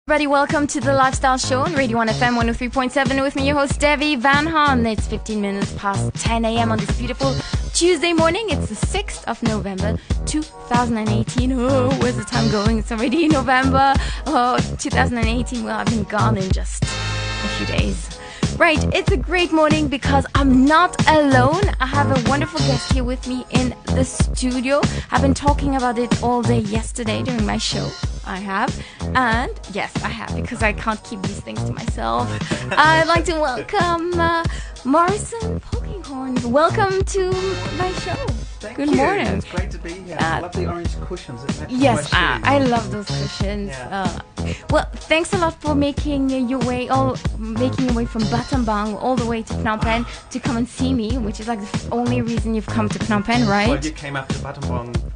Everybody, welcome to the Lifestyle Show on Radio 1 FM 103.7 with me, your host, Devi Vanhon. It's 15 minutes past 10 a.m. on this beautiful Tuesday morning. It's the 6th of November, 2018. Oh, where's the time going? It's already November. Oh, 2018. Well, I've been gone in just a few days. Right, it's a great morning because I'm not alone. I have a wonderful guest here with me in the studio. I've been talking about it all day yesterday during my show. I have. And yes, I have, because I can't keep these things to myself. I'd like to welcome Morrison Polkinghorne. Welcome to my show. Good morning. It's great to be here. I love the orange cushions. Yes, I love those cushions. Yeah. Well, thanks a lot for making your way from Battambang all the way to Phnom Penh to come and see me, which is like the only reason you've come to Phnom Penh, right? Well, you came up to Battambang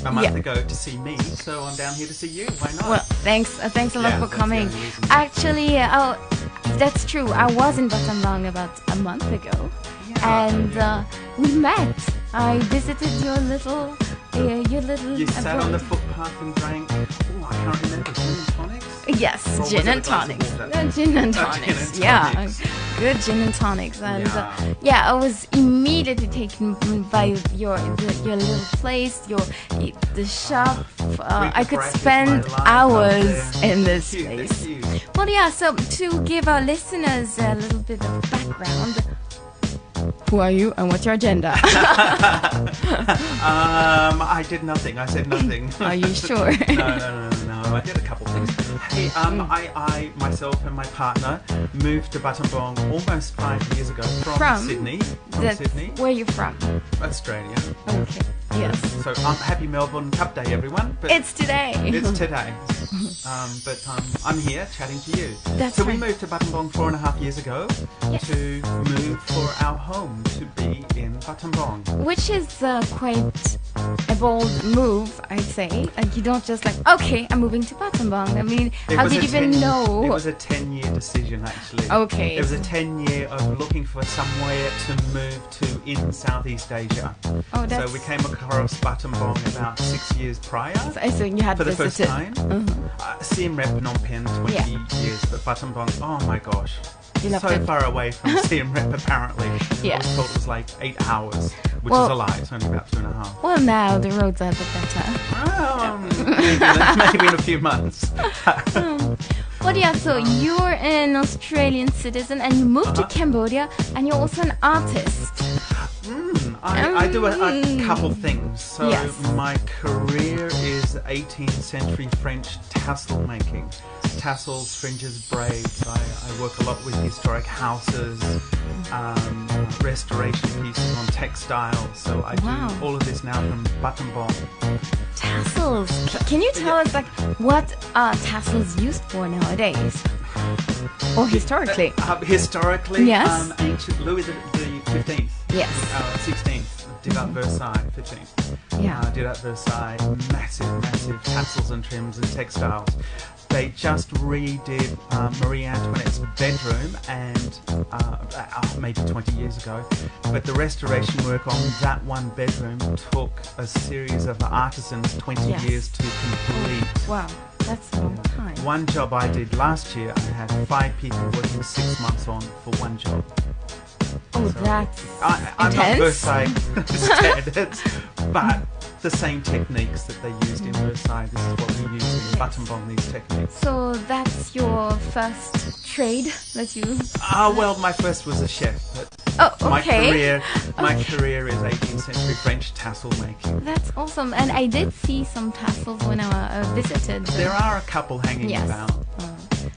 a month ago to see me, so I'm down here to see you. Why not? Well, thanks a lot for coming. Actually, that's true. I was in Battambang about a month ago, and we met. I visited your little. You sat on the footpath and drank. Oh, I can't remember. Gin and tonics. Yes, gin and tonics. Gin and tonics. Yeah, good gin and tonics. And I was immediately taken by your little place, the shop. I could spend hours in this place. Well, yeah. So to give our listeners a little bit of background. Who are you and what's your agenda? I did nothing. I said nothing. Are you sure? No. I did a couple things. Hey, I myself and my partner moved to Battambang almost 5 years ago from Sydney. Sydney. Where are you from? Australia. Okay. Yes. So happy Melbourne Cup Day, everyone. But it's today. It's today. But I'm here chatting to you. That's right. We moved to Battambang 4.5 years ago to move for our home to be in Battambang. Which is quite a bold move, I'd say. And you don't just okay, I'm moving to Battambang. I mean, how did you even know? It was a 10-year decision, actually. Okay. It was a 10-year of looking for somewhere to move to in Southeast Asia. Oh, that's... So we came across Battambang about 6 years prior. So you had for the visited. First time. Siem Reap, Phnom Penh, 20 years, but Battambang, oh my gosh. So far away from Siem Reap, apparently. I was told it was like 8 hours, which is a lie. It's only about 2.5. Well, now the roads are a bit better. Well, maybe in a few months. Well, yeah, so you're an Australian citizen and you moved to Cambodia, and you're also an artist. I do a couple things. So my career is 18th century French tassel making. Tassels, fringes, braids. I work a lot with historic houses, restoration pieces on textiles. So I do all of this now from Battambang. Tassels. Can you tell us what are tassels used for nowadays? Or historically? Historically, yes. Ancient Louis the 15th. Yes. 16th. Did at Versailles, 15th. Did at Versailles, massive tassels and trims and textiles. They just redid Marie Antoinette's bedroom and maybe 20 years ago. But the restoration work on that one bedroom took a series of artisans 20 years to complete. Wow, that's a long time. One job I did last year, I had 5 people working 6 months on for one job. Oh, so that's I'm not Versailles standards, but the same techniques that they used in Versailles, this is what we use in Battambang, these techniques. So that's your first trade that you... well, my first was a chef, but my career is 18th century French tassel making. That's awesome, and I did see some tassels when I visited. There are a couple hanging about.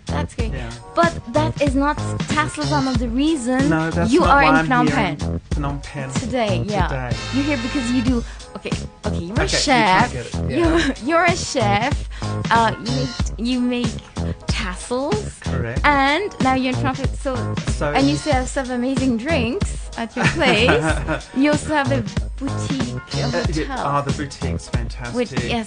That's great. But that is not, tassels are not the reason you are in Phnom Penh. Phnom Penh. Today. You're here because you do, you're a chef. You're a chef. You make tassels. Correct. And now you're in Phnom Penh. So and you serve amazing drinks at your place. You also have a boutique, a hotel. The boutique's fantastic. The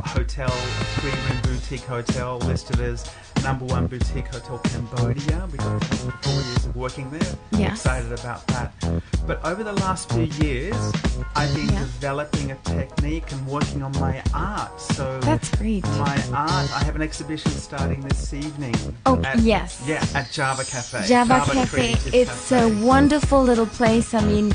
hotel, 3-room boutique boutique hotel, listed as #1 boutique hotel Cambodia. We got 4 years of working there. Yes. Excited about that. But over the last few years, I've been developing a technique and working on my art. So that's great. My art, I have an exhibition starting this evening. Oh, yes. Yeah, at Java Cafe. Java Cafe. It's a wonderful little place. I mean,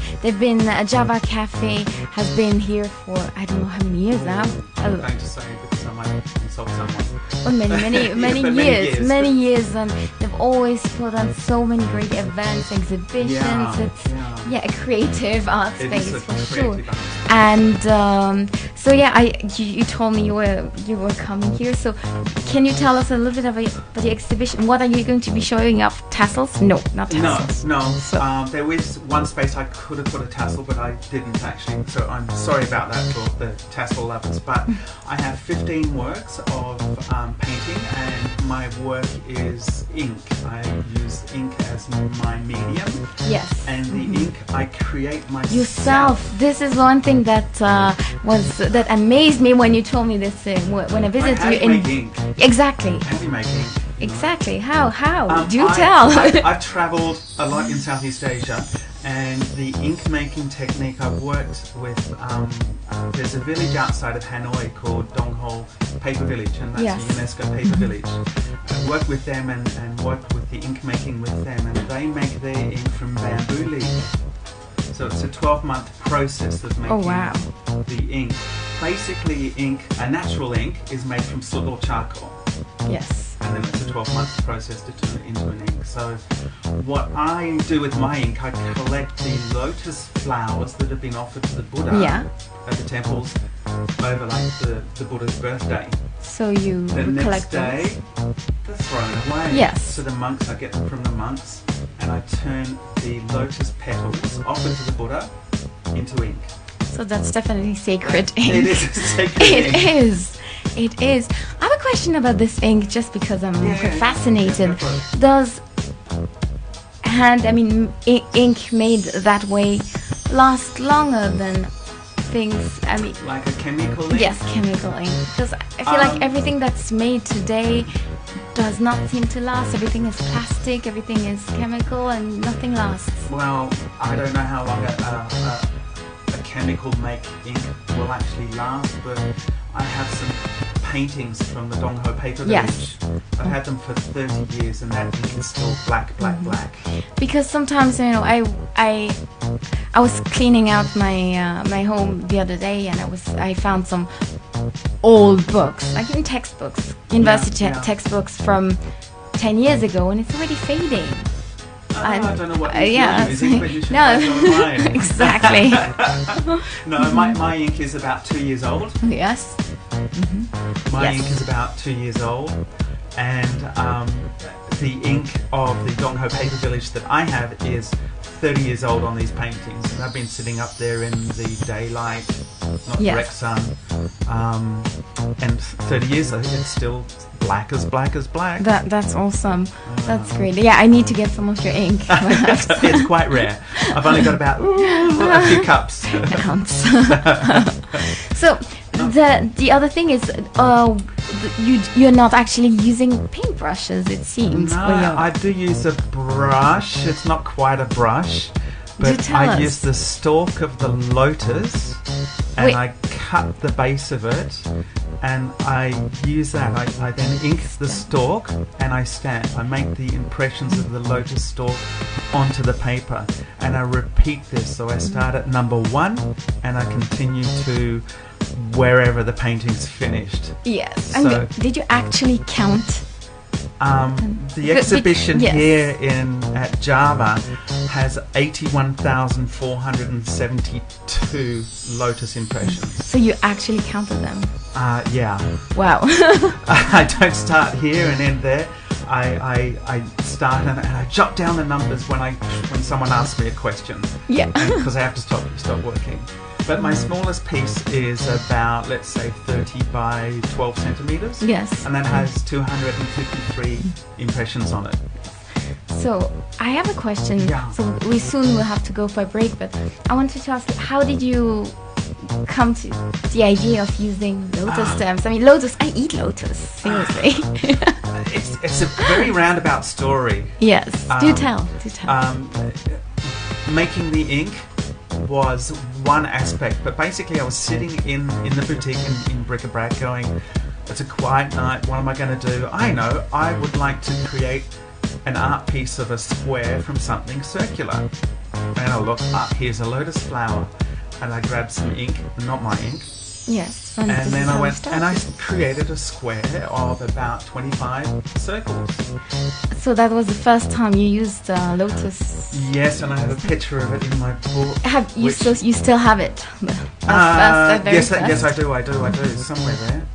Java Cafe has been here for, I don't know how many years now. I'm going to say because I might insult someone. Well, many years, and they've always put on so many great events, exhibitions. It's a creative art space for sure. And so you told me you were coming here. So can you tell us a little bit about the exhibition? What are you going to be showing off? Tassels? No, not tassels. No. So, there was one space I could have put a tassel, but I didn't actually. So I'm sorry about that for the tassel lovers. But I have 15 works of painting, and my work is ink. I use ink as my medium. Yes. And the ink I create myself. Yourself. This is one thing that that amazed me when you told me this when I visited you in ink. Exactly. How do you make ink? Exactly. How? Do tell. I've travelled a lot in Southeast Asia, and the ink making technique I've worked with. There's a village outside of Hanoi called Dong Ho Paper Village, and that's a UNESCO Paper Village. I worked with them and worked with the ink making with them, and they make their ink from bamboo leaves. So it's a 12-month process of making the ink. Basically, a natural ink is made from soot or charcoal. Yes. And then it's a 12-month process to turn it into an ink. So what I do with my ink, I collect the lotus flowers that have been offered to the Buddha at the temples over the Buddha's birthday. So you the collect next day, they're thrown away. Yes. So the monks, I get them from the monks, and I turn the lotus petals offered to the Buddha into ink. So that's definitely sacred ink. It is a sacred ink. It is. I have a question about this ink, just because I'm fascinated. Does ink made that way last longer than things? I mean, like a chemical ink? Yes, chemical ink. Because I feel like everything that's made today does not seem to last. Everything is plastic, everything is chemical, and nothing lasts. Well, I don't know how long a chemical make ink will actually last, but I have some paintings from the Dong Ho Paper Village. I've had them for 30 years, and that ink is still black. Because sometimes, I was cleaning out my home the other day, and I found some old books, like in textbooks, university textbooks from 10 years ago, and it's already fading. I don't know what you're using, but you should mine. Exactly. No, my ink is about 2 years old. Yes. My ink is about 2 years old, and the ink of the Dong Ho Paper Village that I have is 30 years old on these paintings, and I've been sitting up there in the daylight, not direct sun, and 30 years, I think it's still black as black. That's awesome. That's great. Yeah, I need to get some of your ink. It's quite rare. I've only got about a few cups. So the other thing is, you're not actually using paintbrushes, it seems. No, I do use a brush. It's not quite a brush, but I use the stalk of the lotus, and I cut the base of it, and I use that. I then ink the stalk, and I stamp. I make the impressions of the lotus stalk onto the paper, and I repeat this. So I start at #1, and I continue to wherever the painting's finished. Yes. So, and did you actually count? The exhibition here at Java has 81,472 lotus impressions. So you actually counted them? Yeah. Wow. I don't start here and end there. I start and I jot down the numbers when someone asks me a question. Yeah. Because I have to stop working. But my smallest piece is about, let's say, 30 by 12 centimeters. Yes. And that has 253 impressions on it. So I have a question. Yeah. So we soon will have to go for a break, but I wanted to ask you, how did you come to the idea of using lotus stems? I mean, lotus. I eat lotus. Seriously. It's a very roundabout story. Yes. Do tell. Making the ink was one aspect, but basically I was sitting in the boutique in bric-a-brac going, it's a quiet night, what am I going to do? I know, I would like to create an art piece of a square from something circular. And I look up, here's a lotus flower, and I grabbed some ink, not my ink. Yes. And then I went and I created a square of about 25 circles. So that was the first time you used lotus. Yes, and I have a picture of it in my book. Have you still have it? Yes, I do. Somewhere there.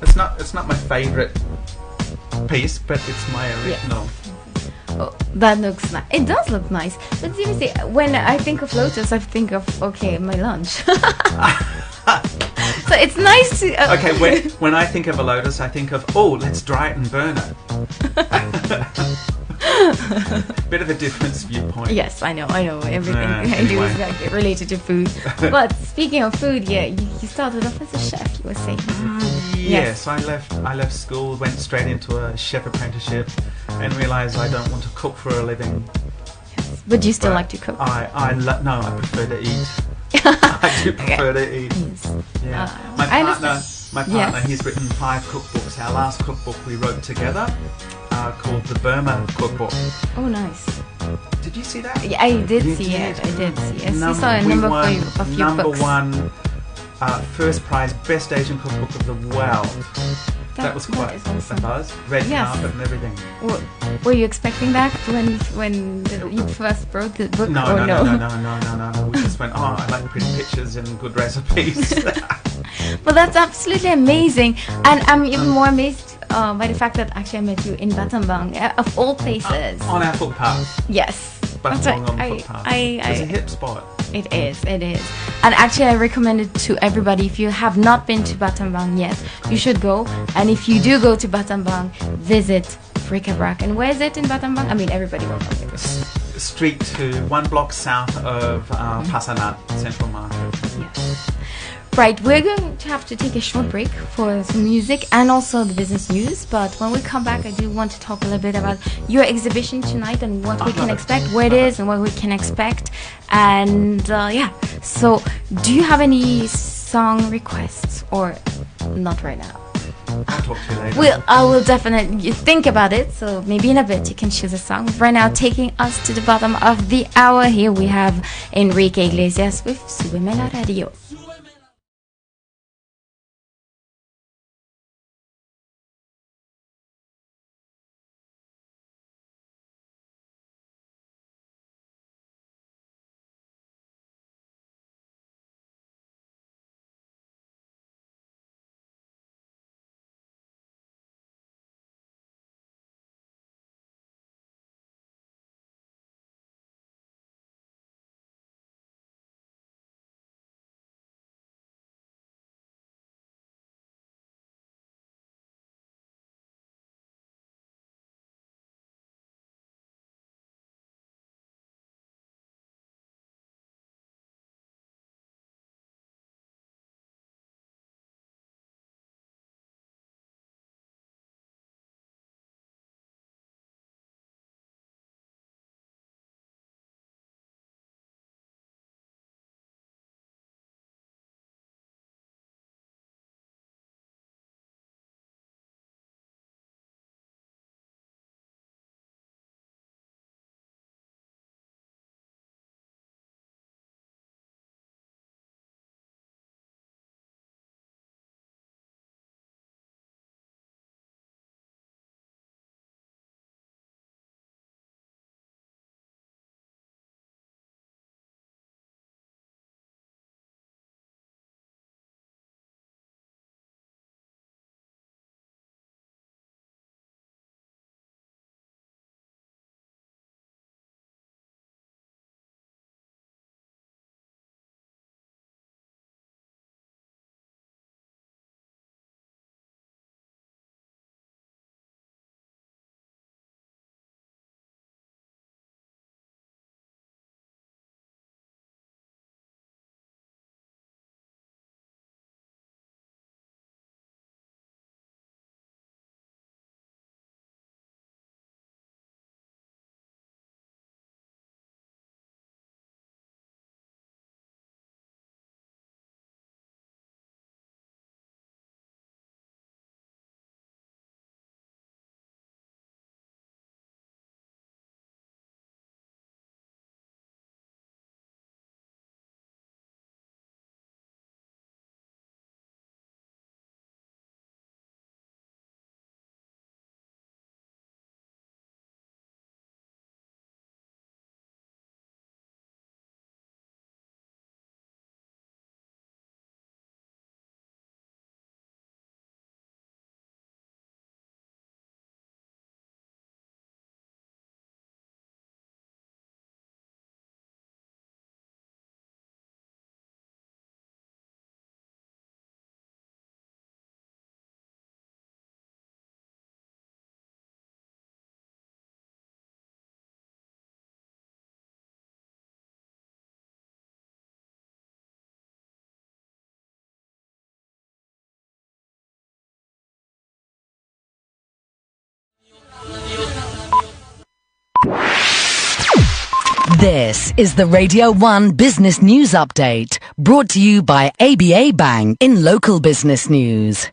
It's not my favourite piece, but it's my original. Yes. Oh, that looks nice. It does look nice. But seriously, when I think of lotus, I think of my lunch. So it's nice to. Okay, when I think of a lotus, I think of let's dry it and burn it. Bit of a different viewpoint. Yes, I know. Everything I do is like related to food. But speaking of food, you started off as a chef. You were saying. Yes, I left school, went straight into a chef apprenticeship, and realised I don't want to cook for a living. Yes, but you still like to cook? No, I prefer to eat. I do prefer to eat. Yes. Yeah. My partner, he's written 5 cookbooks. Our last cookbook we wrote together, called the Burma Cookbook. Oh, nice. Did you see that? Yeah, I did see it. Yes, you saw a number of your number books. one, first prize, best Asian cookbook of the world. That was quite awesome. a buzz. Red carpet and everything. Were you expecting that when you first wrote the book? No. We just went, I like pretty pictures and good recipes. Well, that's absolutely amazing. And I'm even more amazed by the fact that actually I met you in Battambang, of all places. On our footpath. Yes. Battambang on the footpath. It's a hip spot. It is. And actually I recommend it to everybody. If you have not been to Battambang yet, you should go. And if you do go to Battambang, visit bric-a-brac. And where is it in Battambang? I mean, everybody will know it. Street 2, 1 block south of Pasanat Central Market. Yes. Right, we're going to have to take a short break for some music and also the business news. But when we come back, I do want to talk a little bit about your exhibition tonight and what we can expect, where it is and what we can expect. And so do you have any song requests or not right now? I'll talk to you later. I will definitely think about it. So maybe in a bit you can choose a song. Right now, taking us to the bottom of the hour, here we have Enrique Iglesias with Súbeme la Radio. This is the Radio 1 Business News Update, brought to you by ABA Bank in local business news.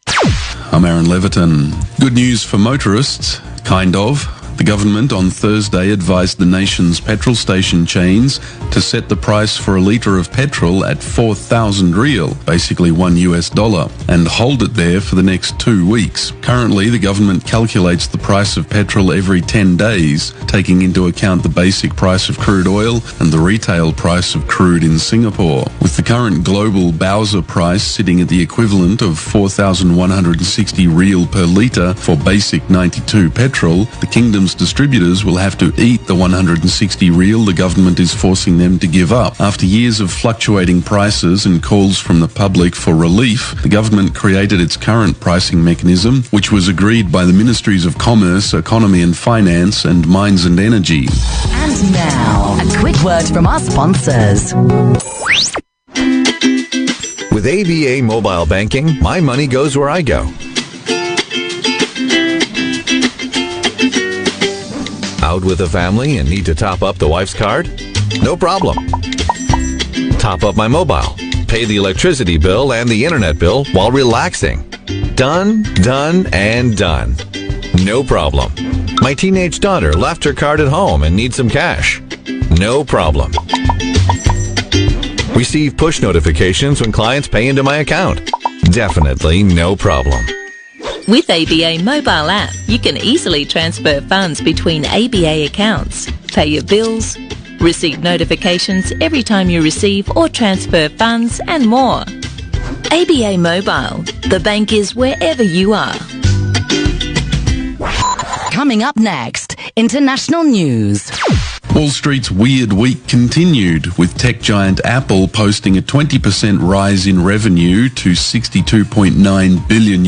I'm Aaron Leviton. Good news for motorists, kind of. The government on Thursday advised the nation's petrol station chains to set the price for a litre of petrol at 4,000 real, basically $1, and hold it there for the next 2 weeks. Currently, the government calculates the price of petrol every 10 days, taking into account the basic price of crude oil and the retail price of crude in Singapore. With the current global Bowser price sitting at the equivalent of 4,160 real per litre for basic 92 petrol, the kingdom's distributors will have to eat the 160 real the government is forcing them to give up. After years of fluctuating prices and calls from the public for relief, the government created its current pricing mechanism, which was agreed by the Ministries of Commerce, Economy and Finance and Mines and Energy. And now, a quick word from our sponsors. With ABA Mobile Banking, my money goes where I go. Out with the family and need to top up the wife's card? No problem. Top up my mobile. Pay the electricity bill and the internet bill while relaxing. Done, and done. No problem. My teenage daughter left her card at home and needs some cash. No problem. Receive push notifications when clients pay into my account. Definitely no problem. With ABA mobile app, you can easily transfer funds between ABA accounts, pay your bills, receive notifications every time you receive or transfer funds, and more. ABA Mobile, the bank is wherever you are. Coming up next, international news. Wall Street's weird week continued, with tech giant Apple posting a 20% rise in revenue to $62.9 billion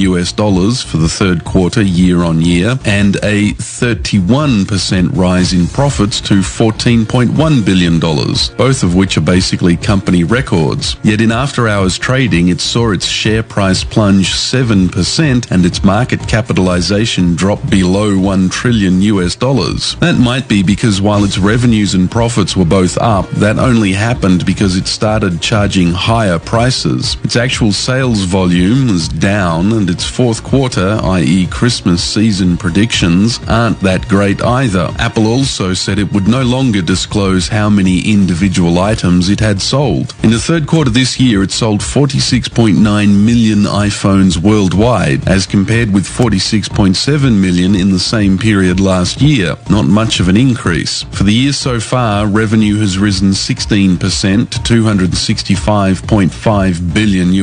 for the third quarter year on year, and a 31% rise in profits to $14.1 billion, both of which are basically company records. Yet in after-hours trading, it saw its share price plunge 7% and its market capitalization drop below $1 trillion. That might be because while its revenues and profits were both up, that only happened because it started charging higher prices. Its actual sales volume was down, and its fourth quarter, i.e. Christmas season predictions, aren't that great either. Apple also said it would no longer disclose how many individual items it had sold. In the third quarter this year, it sold 46.9 million iPhones worldwide, as compared with 46.7 million in the same period last year. Not much of an increase. For the year so far, revenue has risen 16% to $265.5 billion,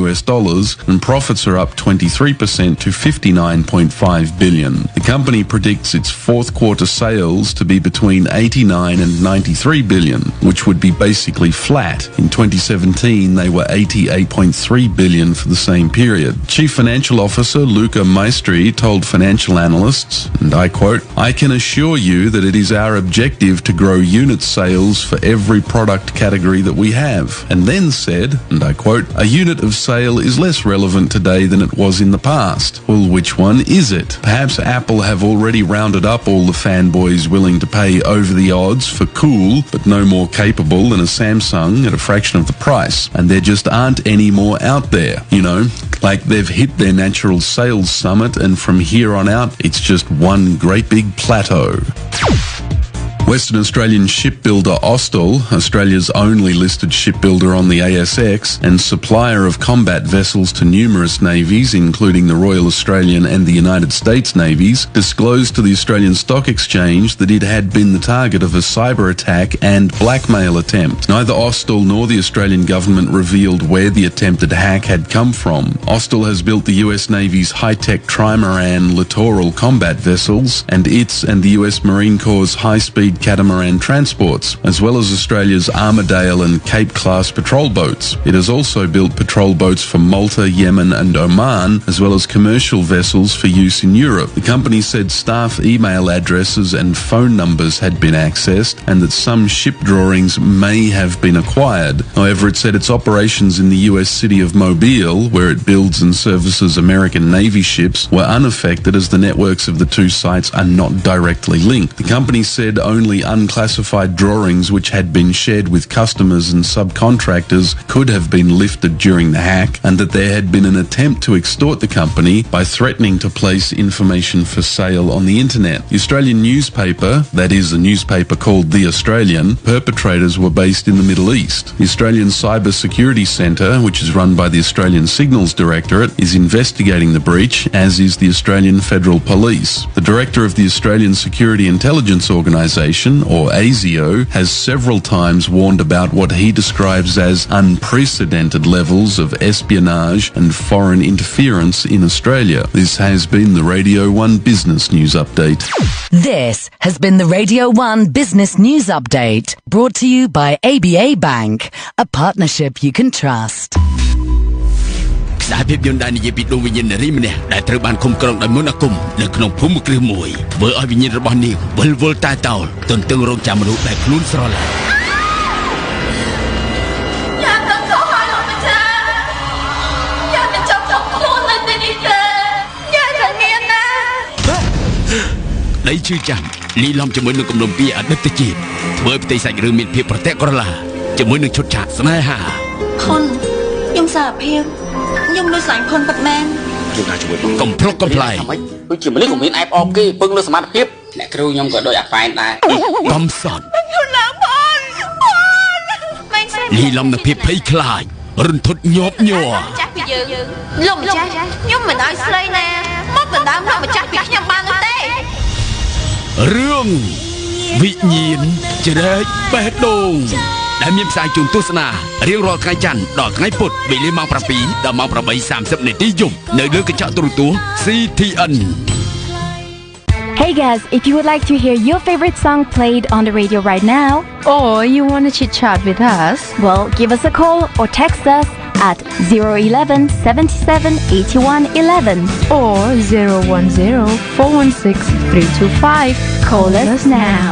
and profits are up 23% to $59.5 billion. The company predicts its fourth quarter sales to be between 89 and 93 billion, which would be basically flat. In 2017, they were 88.3 billion for the same period. Chief Financial Officer Luca Maestri told financial analysts, and I quote, "I can assure you that it is our objective to grow unit sales for every product category that we have," and then said, and I quote, "A unit of sale is less relevant today than it was in the past. Well, which one is it? Perhaps Apple have already rounded up all the fanboys willing to pay over the odds for cool, but no more capable than a Samsung at a fraction of the price, and there just aren't any more out there, you know? Like they've hit their natural sales summit, and from here on out, it's just one great big plateau." Western Australian shipbuilder Austal, Australia's only listed shipbuilder on the ASX and supplier of combat vessels to numerous navies, including the Royal Australian and the United States navies, disclosed to the Australian Stock Exchange that it had been the target of a cyber attack and blackmail attempt. Neither Austal nor the Australian government revealed where the attempted hack had come from. Austal has built the US Navy's high-tech trimaran littoral combat vessels, and its and the US Marine Corps' high-speed catamaran transports, as well as Australia's Armidale and Cape-class patrol boats. It has also built patrol boats for Malta, Yemen and Oman, as well as commercial vessels for use in Europe. The company said staff email addresses and phone numbers had been accessed, and that some ship drawings may have been acquired. However, it said its operations in the US city of Mobile, where it builds and services American Navy ships, were unaffected, as the networks of the two sites are not directly linked. The company said only only unclassified drawings which had been shared with customers and subcontractors could have been lifted during the hack, and that there had been an attempt to extort the company by threatening to place information for sale on the internet. The Australian newspaper, that is a newspaper called The Australian, perpetrators were based in the Middle East. The Australian Cyber Security Centre, which is run by the Australian Signals Directorate, is investigating the breach, as is the Australian Federal Police. The director of the Australian Security Intelligence Organisation, or ASIO, has several times warned about what he describes as unprecedented levels of espionage and foreign interference in Australia. This has been the Radio 1 Business News Update. This has been the Radio 1 Business News Update, brought to you by ABA Bank, a partnership you can trust. ខ្សែភាពយន្តដែលនិយាយពីដួងវិញ្ញាណនារីម្នាក់ដែលត្រូវបានឃុំក្រុងដោយមន្តអាគមនៅក្នុងភូមិគ្រឹះមួយធ្វើឲ្យវិញ្ញាណរបស់នាងវិលវល់តែតោលទន្ទឹងរង់ចាំមនុស្សដែលខ្លួនស្រឡាញ់យ៉ាងទៅខុសហើយលោកម្ចាស់យ៉ាងទៅចាប់ខ្លួននៅទីនេះទេយ៉ាងតែមានណាដីឈឺចាំលីឡំជាមួយនឹងគំនុំពីអតីតជាតិធ្វើឲ្យផ្ទៃសាច់រឿងមានភាពប្រតិក្រឡាជាមួយនឹងឈុតឆាកស្នេហាខុនខ្ញុំសារភាពខ្ញុំនៅស្លាញ់ផុនប៉ាត់មែនជួយណាជួយកំប្លុកកំ ប្លែងដូចជាមនុស្សក៏មានអែបអបគេពឹងលើសមត្ថភាពអ្នកគ្រូខ្ញុំក៏ដូចអាហ្វែនដែរកំសត់ខ្ញុំឡើងផុនលីឡំនឹងភាពភ័យខ្លាចរន្ធត់ញាប់ញ័រចាស់ពីយើងលោកម្ចាស់ខ្ញុំមិនឲ្យស្រីណាមកដណ្ដើមលោកម្ចាស់ពីខ្ញុំបានទេរឿងវិញ្ញាណជ្រែកបេះដូងដែលមានផ្សាយជូនទស្សនារៀងរាល់ថ្ងៃច័ន្ទដល់ថ្ងៃពុធវេលាម៉ោង 7 ដល់ម៉ោង 8:30 នាទីយប់នៅលើកញ្ចក់ទូរទស្សន៍ CTN. Hey guys, if you would like to hear your favorite song played on the radio right now, or you want to chit chat with us, well, give us a call or text us at 011 77 81 11 or 010 416 325. Call us now.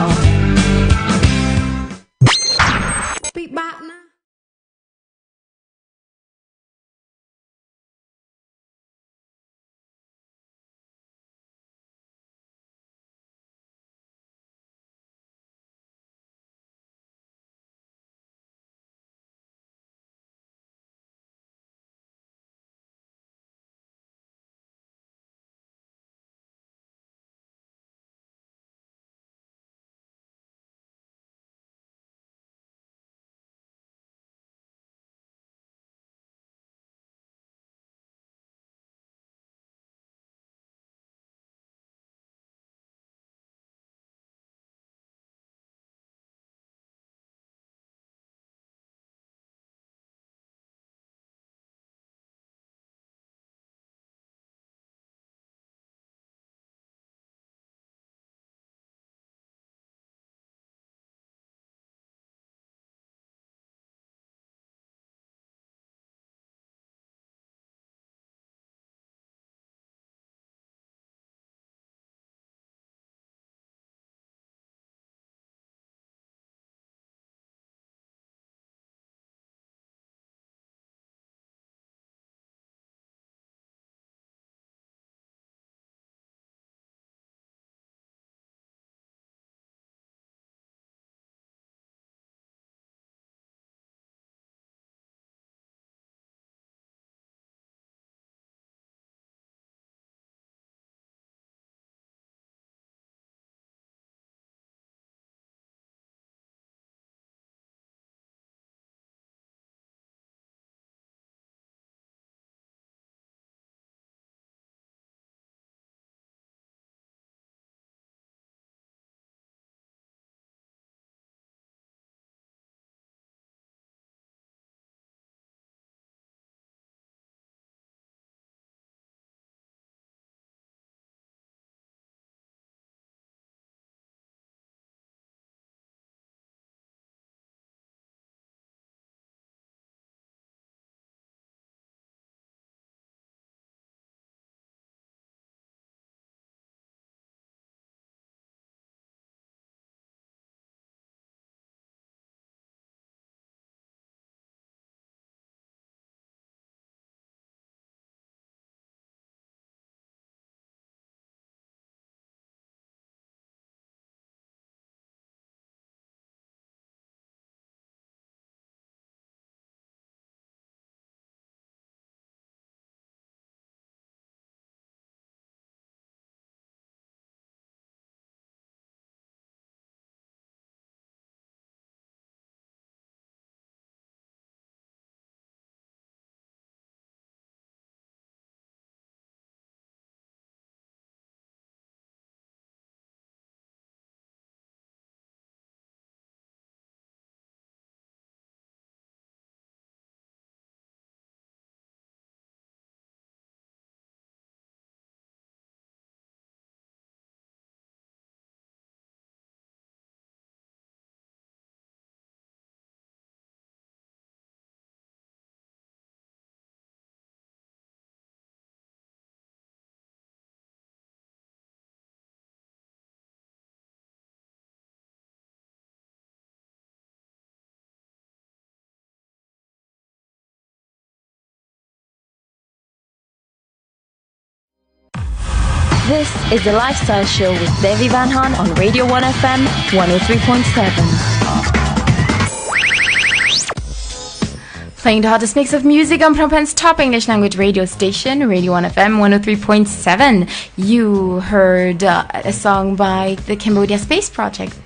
This is the Lifestyle Show with Devi Vanhon on Radio 1 FM 103.7. Playing the hottest mix of music on Phnom Penh's top English language radio station, Radio 1 FM 103.7. You heard a song by the Cambodia Space Project,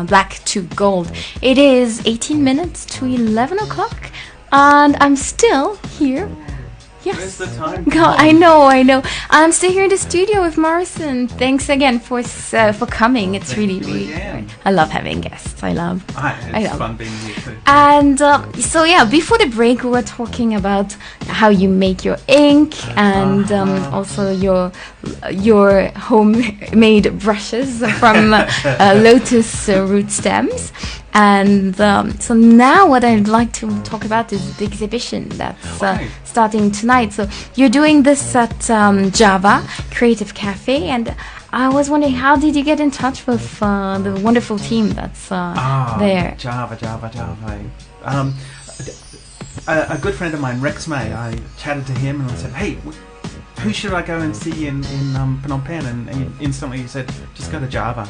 Black to Gold. It is 18 minutes to 11 o'clock, and I'm still here. Yes. Where's the time? God, I know. I'm still here in the studio with Morrison. Thanks again for coming. It's really I love having guests. I love fun being here too. And so before the break we were talking about how you make your ink and also your homemade brushes from lotus root stems. And so now what I'd like to talk about is the exhibition that's starting tonight. So you're doing this at Java Creative Cafe, and I was wondering, how did you get in touch with the wonderful team that's there? Java. A good friend of mine, Rex May, I chatted to him and I said, hey, who should I go and see in Phnom Penh? And instantly he said, just go to Java.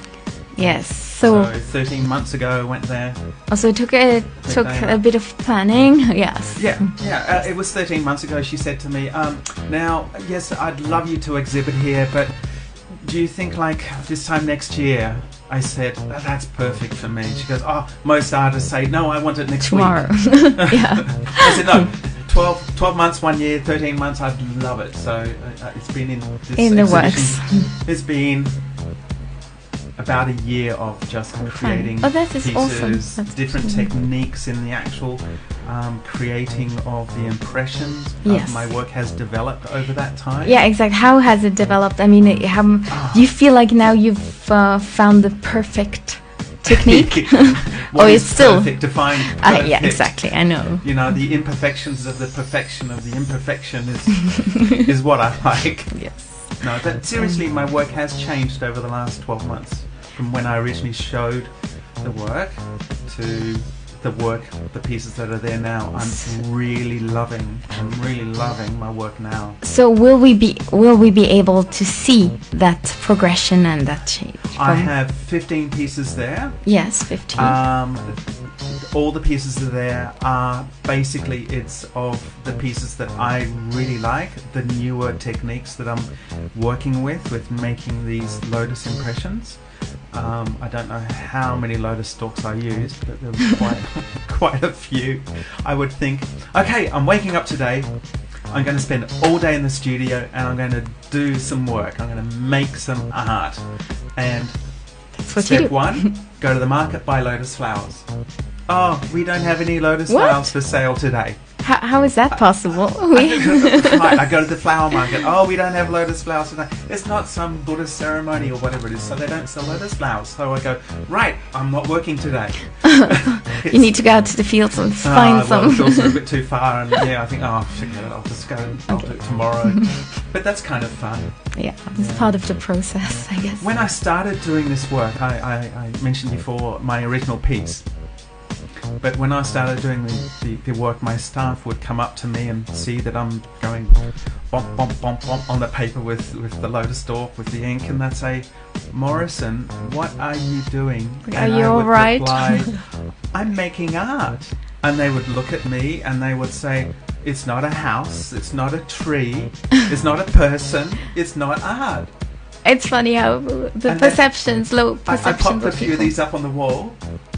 Yes. So 13 months ago I went there. Also it took a bit of planning. Yes. Yeah. It was 13 months ago. She said to me, now, yes, I'd love you to exhibit here, but do you think like this time next year? I said, that's perfect for me. She goes, most artists say, no, I want it next tomorrow. Week. Yeah. I said, no, 12 months, 1 year, 13 months, I'd love it. So it's been in the works. It's been about a year of just creating pieces, awesome. different techniques in the actual creating of the impressions. Yes. My work has developed over that time. Yeah, exactly. How has it developed? I mean, do you feel like now you've found the perfect technique? Or it's still perfect to find perfect. Yeah, exactly. I know. You know, the imperfections of the perfection of the imperfection is what I like. Yes. No, but seriously, my work has changed over the last 12 months. From when I originally showed the work to the pieces that are there now. I'm really loving my work now. So will we be able to see that progression and that change? I have 15 pieces there. Yes, 15. All the pieces are there are basically it's of the pieces that I really like, the newer techniques that I'm working with making these lotus impressions. I don't know how many lotus stalks I used, but there was quite a few. I would think, okay, I'm waking up today, I'm going to spend all day in the studio and I'm going to do some work. I'm going to make some art. And step one, go to the market, buy lotus flowers. Oh, we don't have any lotus flowers for sale today. How is that possible? I go to the flower market. Oh, we don't have lotus flowers today. It's not some Buddhist ceremony or whatever it is, so they don't sell lotus flowers. So I go, right, I'm not working today. You need to go out to the fields and find some. It's also a bit too far, and I think, forget it, I'll just go, I'll do it tomorrow. But that's kind of fun. Yeah, it's part of the process, I guess. When I started doing this work, I mentioned before my original piece. But when I started doing the work, my staff would come up to me and see that I'm going bump, bump, bump, bump on the paper with the lotus stalk, with the ink, and they'd say, Morrison, what are you doing? Are you all right? Reply, I'm making art. And they would look at me and they would say, it's not a house, it's not a tree, it's not a person, it's not art. It's funny how the low perceptions I popped a of few of these up on the wall.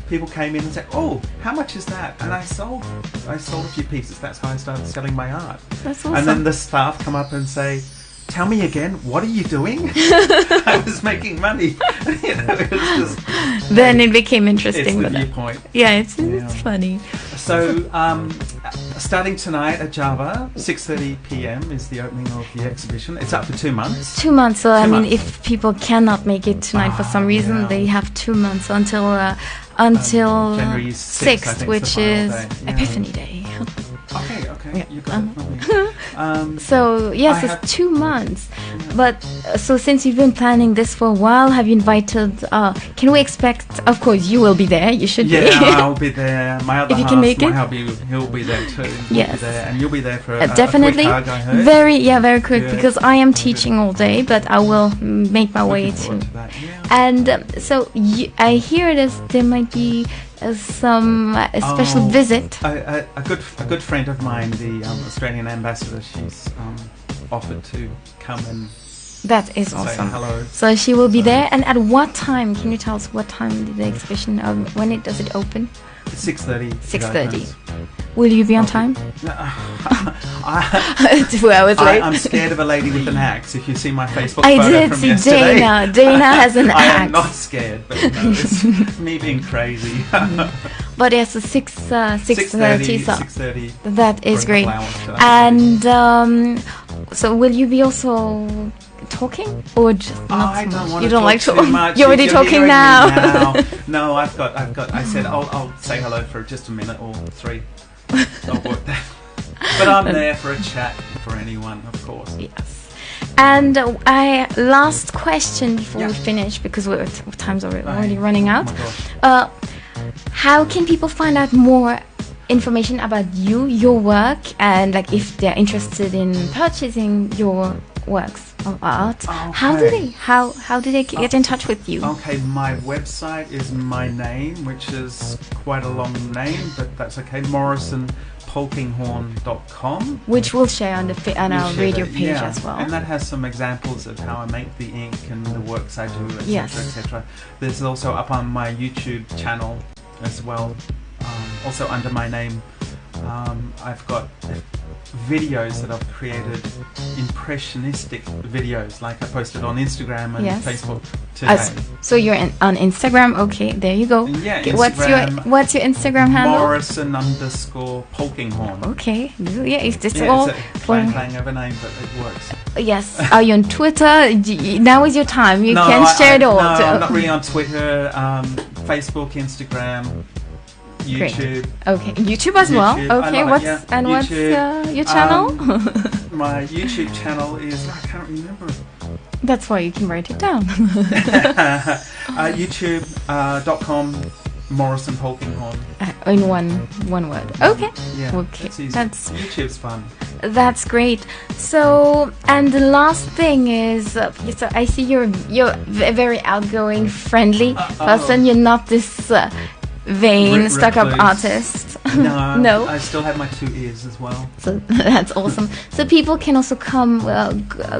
People came in and said, oh, how much is that? And I sold a few pieces. That's how I started selling my art. That's awesome. And then the staff come up and say, tell me again, what are you doing? I was making money. It was just, then it became interesting. It's the viewpoint. Yeah, it's funny. So, starting tonight at Java, 6:30 p.m. is the opening of the exhibition. It's up for 2 months. 2 months. So, I mean, if people cannot make it tonight for some reason, they have 2 months until January 6th, which is Epiphany Day. Okay, you got it. So yes, it's 2 months. But so since you've been planning this for a while, have you invited? Can we expect? Of course, you will be there. You should be. Yeah, I'll be there. My other If you half, can make my it. hubby, he'll be there too. Yes. We'll be there, and you'll be there for Definitely. a quick hug, I heard. Very quick, Good. because I am teaching all day, but I will make my way Looking forward to. to that, yeah. And so I hear there might be some special visit. A good friend of mine, the Australian ambassador, she's offered to come and That is say awesome. hello. So she will be there. And at what time? Can you tell us what time the exhibition? When does it open? 6:30. 6:30. Will you be on time? 2 I, hours late. I'm scared of a lady with an axe. If you see my Facebook I photo did from see yesterday, Dana. Dana has an I am axe. not scared, but it's me being crazy. But yes, so 6:30. So 6:30. that is for a great. couple hours, And so will you be also talking, or just not I so don't much? want You to don't talk like to. too much. You're already You're talking hearing me now. No, I've got. I said I'll say hello for just a minute or 3. I'll work that. But I'm there for a chat for anyone, of course. Yes. And last question before we finish, because time's already running out. Oh my gosh. How can people find out more information about you, your work, and like if they're interested in purchasing your works of art? How do they get in touch with you? Okay, my website is my name, which is quite a long name, but that's okay. MorrisonPolkinghorne.com. Which we'll share on our radio page as well. And that has some examples of how I make the ink and the works I do, etc., Yes. etc. There's also up on my YouTube channel as well. Also under my name, I've got videos that I've created, impressionistic videos, like I posted on Instagram and Yes. Facebook today. So you're on Instagram. Okay, there you go. Yeah, Okay, Instagram, what's your Instagram handle? Morrison_Polkinghorne. Okay, yeah, it's just Yeah, all it's a for. clang of a name, but it works. Yes. Are you on Twitter? Now is your time. You No, can share it all. No, I'm not really on Twitter, Facebook, Instagram, YouTube. Great. Okay, YouTube as well. YouTube, I Okay, love it, yeah. what's YouTube, your channel? My YouTube channel is, I can't remember. That's why you can write it down. YouTube.com Morrison Polkinghorne. In one word. Okay. Yeah, Okay. it's easy. That's YouTube's fun. That's great. So, and the last thing is, so I see you're a very outgoing, friendly person. You're not this vain, stuck-up recluse. artist. No, No. I still have my 2 ears as well. So that's awesome. So people can also come,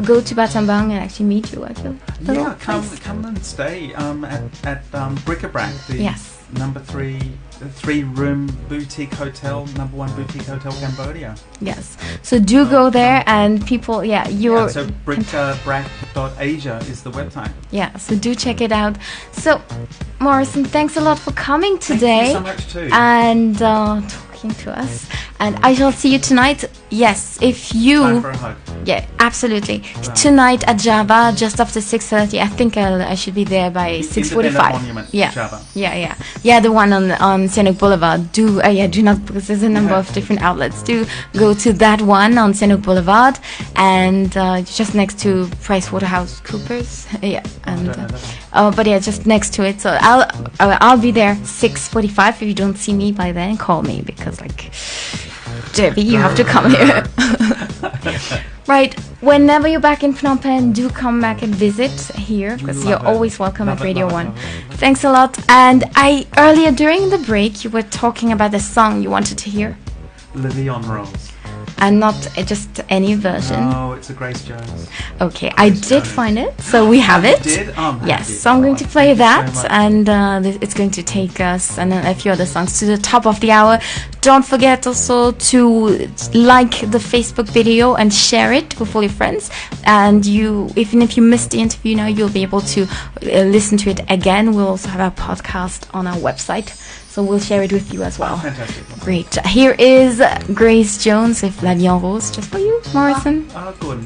go to Battambang and actually meet you at your little Yeah, place. come and stay at Bric-a-Brac, the Yes. number 3-room boutique hotel, number 1 boutique hotel Cambodia. Yes. So do go there, and people, you're. So bricabrac.asia is the website. Yeah, so do check it out. So, Morrison, thanks a lot for coming today. Thank you so much too. And talking to us. And I shall see you tonight. Yes, if you. Time for a hug. Yeah, absolutely. Wow. Tonight at Java, just after 6:30. I think I should be there by 6:45. Independent Monument, Yeah, Java. yeah. The one on Sihanouk Boulevard. Do not, because there's a number of different outlets. Do go to that one on Sihanouk Boulevard, and just next to PricewaterhouseCoopers. Yeah, and but yeah, just next to it. So I'll be there 6:45. If you don't see me by then, call me, because like, Debbie, you have to come here. Right, whenever you're back in Phnom Penh, do come back and visit here, because you're always welcome at Radio 1. Thanks a lot. And earlier during the break, you were talking about the song you wanted to hear, Levion Rolls. and not just any version. No, it's a Grace Jones. Okay, I did find it, so we have it. You did? Oh, I'm Yes, happy. so I'm going to play Thank you that, so much. and it's going to take us and a few other songs to the top of the hour. Don't forget also to like the Facebook video and share it with all your friends. And even if you missed the interview now, you'll be able to listen to it again. We'll also have our podcast on our website, so we'll share it with you as well. Oh, fantastic. Great. Here is Grace Jones with La Vie en Rose, just for you, Morrison. Good.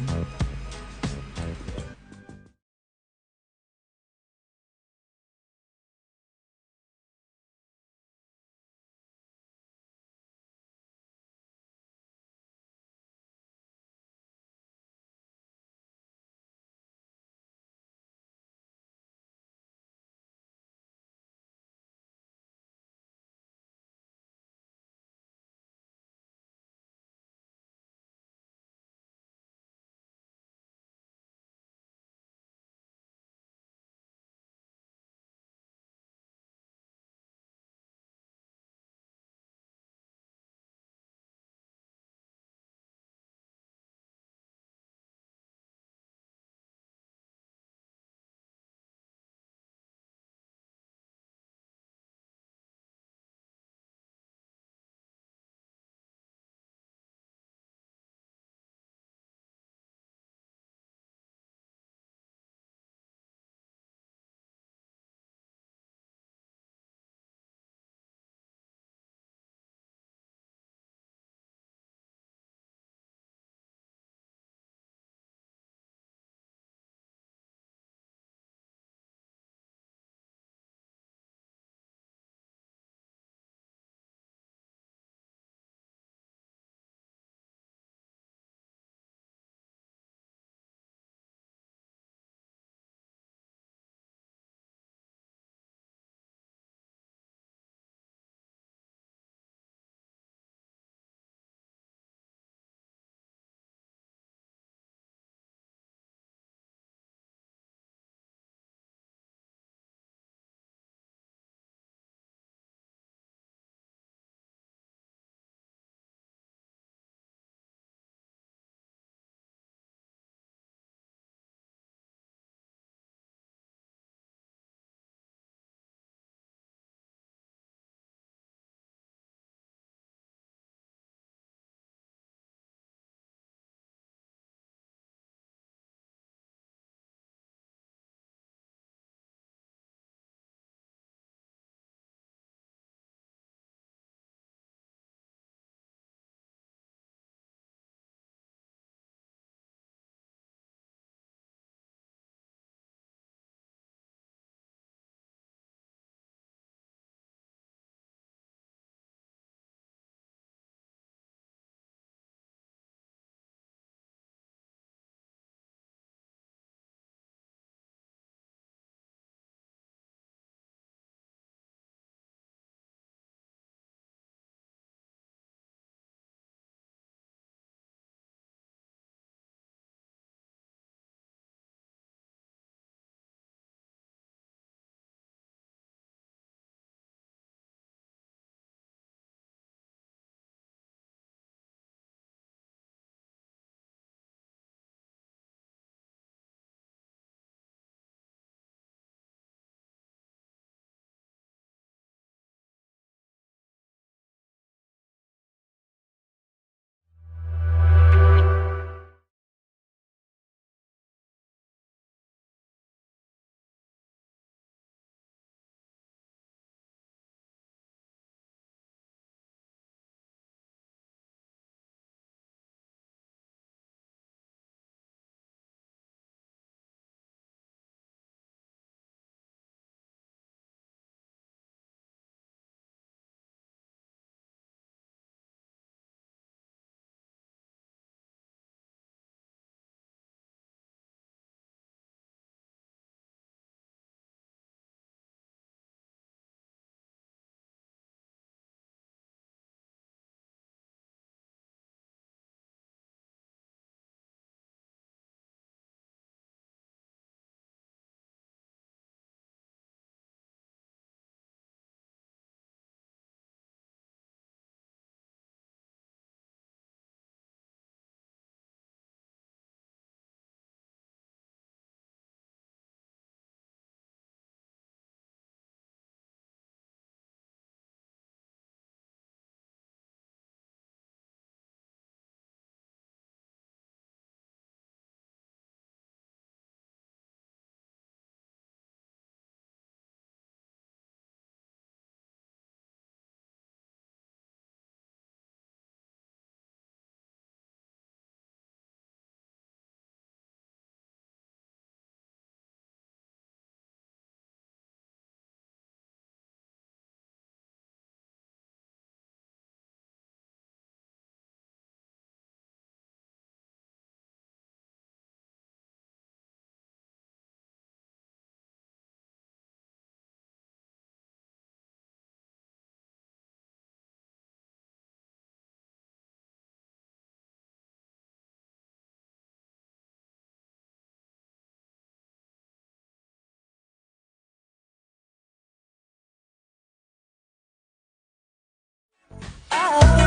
Oh.